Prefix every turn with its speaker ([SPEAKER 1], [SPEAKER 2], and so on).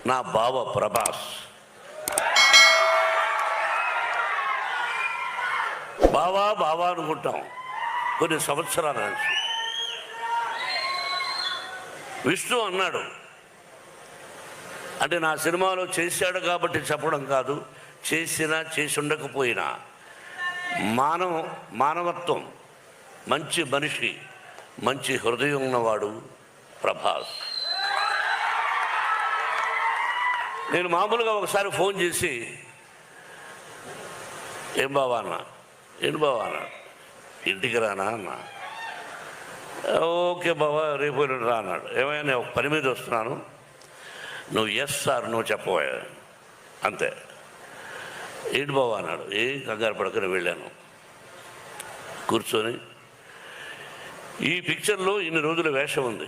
[SPEAKER 1] నా బావ ప్రభాస్. బావా బావా అనుకుంటాం కొన్ని సంవత్సరాల నుంచి. విష్ణు అన్నాడు, అంటే నా సినిమాలో చేశాడు కాబట్టి చెప్పడం కాదు, చేసినా చేసి ఉండకపోయినా మానవత్వం, మంచి మనిషి, మంచి హృదయం ఉన్నవాడు ప్రభాస్. నేను మామూలుగా ఒకసారి ఫోన్ చేసి, ఏం బావా అన్న, ఏంటి బావా అన్న, ఇంటికి రానా అన్న. ఓకే బావా రేపు రా అన్నాడు. ఏమైనా నేను ఒక పని మీద వస్తున్నాను, నువ్వు ఎస్ సార్ నువ్వు చెప్పబోయా అంతే. ఏంటి బావా అన్నాడు. ఏం కంగారు పడకని వెళ్ళాను. కూర్చొని ఈ పిక్చర్లో ఇన్ని రోజుల వేషం ఉంది,